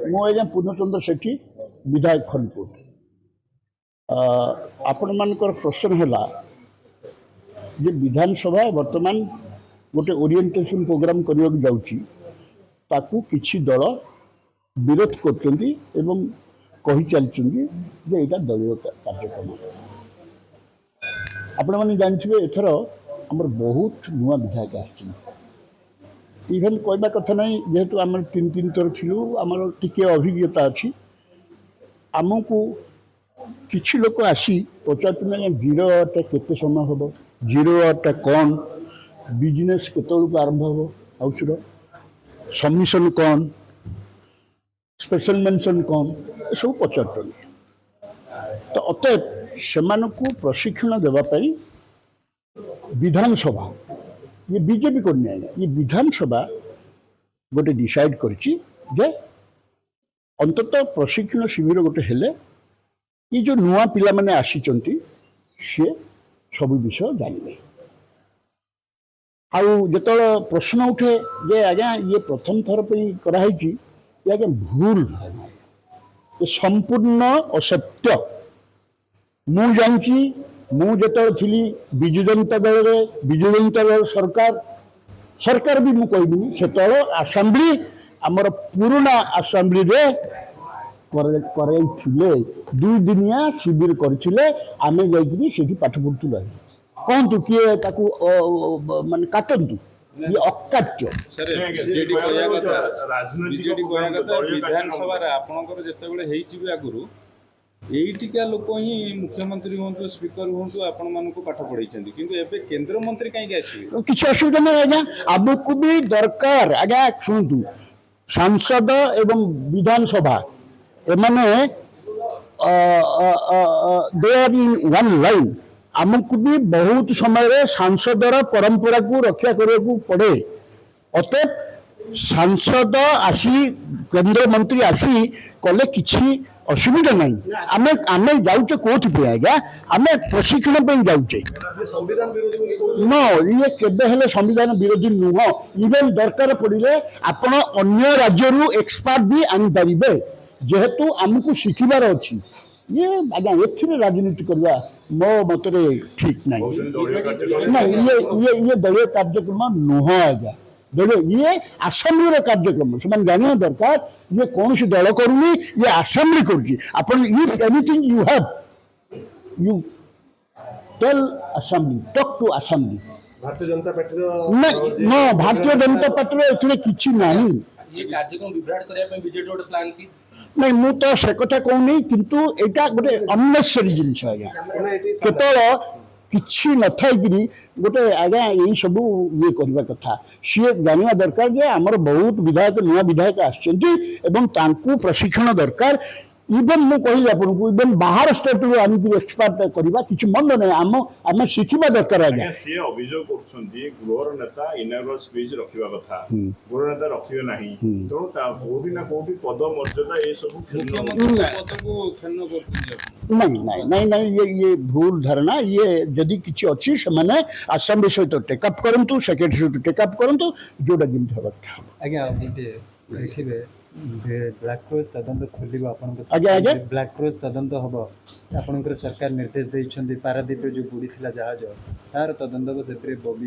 मुझे पूर्णचंद्र सेठी विधायक खनपुर आपण मानकर प्रश्न है जे विधानसभा वर्तमान गोटे ओरिएंटेशन प्रोग्राम करने जाऊँगी ताकू किछि दल विरोध करछन्ती एवं कहि चलछन्ती जे एटा दलीय कार्यक्रम आपण माने जानथिबे एथर हमर बहुत नुआ विधायक आछिन इवेन कहबा कथा नहीं जेहेतु आम तीन तीन थर थिलु आमर टिके अभिज्ञता अच्छी आमको किसी लोक आसी पचार जीरो आर्ट केते समय हम जीरो आर्ट कौन बिजनेस केत आरंभ हम हाउसर सबमिशन कौन स्पेशल मेंशन कौन ये सब पचार तो अतएव से प्रशिक्षण देवाई विधानसभा ये बीजेपी को नहीं ये विधानसभा गोटे डिसाइड करछि जे अंततः प्रशिक्षण शिविर गोटे हेले ये जो नुआ पिला माने आसीचंती से सब विषय जानबे आउ जतल प्रश्न उठे जे आज्ञा ये प्रथम थर पे कराई ये आज्ञा भूल ये संपूर्ण असत्य मु जानची मु जो थी विजु जनता दल विजु जनता दल सरकार भी मुझे कहबी से आसेम्बली आमर पुराना आसेम्बली दुई दिनिया शिविर करते आम जाकि पाठ पढ़ुलु कहतु किए माने काटतु ये अकाट्य एटिका लोक ही मुख्यमंत्री हूँ स्पीकर हूँ आपण मान पाठ पढ़ाई किंतु एबे केंद्र मंत्री कहीं आसवे किसी असुविधा नहीं आज्ञा आमको भी दरकार आज्ञा शुणु सांसद एवं विधानसभा एमाने they are in one line आमको भी बहुत समय सांसदर परंपरा को रक्षा करने को पड़े अतएव सांसद आसी केंद्र मंत्री आसी कले किसी असुविधा नहीं आमे आमे जाउचे कोठी पे आज्ञा आमे प्रशिक्षण पे जाउचे संविधान विरोधी नो ये केबे हेले संविधान विरोधी नुह इवेन दरकार पड़िले आपण अन्य राज्य रु एक्सपर्ट भी आनी पारिबे जेहेतु हमकु शिखिबार अछि ये आज्ञा एथिरे राजनीति करबा मो मतरे ठीक नहीं ये दलीय कार्यक्रम नुह आज्ञा देखो ये आसेम्बली कार्यक्रम से जाना दरकार ये कौन सी दल करूनी ये आसेम्बली करुच्ची अपन if anything you have you tell assembly talk to assembly Bharatiya Janata party no भारतीय जनता पार्टी एथिरे किछि नहीं ये कार्यक्रम विभ्राट करया पे बीजेपी गोटे प्लान की नहीं मु तो से कथा कहूनी किंतु एटा गोटे अननेसेसरी जिनिस आज्ञा केतल किछि न थाइकरी गोटे आज्ञा यही सब ये करवा कथा सी जाना दरकार जे आमर बहुत विधायक नुआ विधायक आसछन्ती एवं तांकु प्रशिक्षण दरकार इवेन मु कहली आपनको इवेन बाहर स्टेट रो आनी एक्सपर्ट करबा किछि मन नै आम शिखिबा दरकार आज्ञा से अभियोग करछन्ती गृहर नेता इनरल स्पीच रखिबा कथा गृहर नेता रखिबे नाही तो कोठी ना कोठी पद मर्यादा ए सब पद को खन्न करते नहीं नहीं नहीं नहीं ये भूल धारणा ये जदि किछि अछि से माने असेम्बली सहित टेकअप करंतु सेक्रेटरी सहित टेकअप करंतु जोडा जिम थबा आज्ञा देखिबे ब्लैक क्रोज तदंत खोल आज्ञा ब्लैक क्रोज तदंत हम आपंकर सरकार निर्देश देइछन्ती पारादीप जो बुड़ी थिला जहाज तार तदंत को से बबी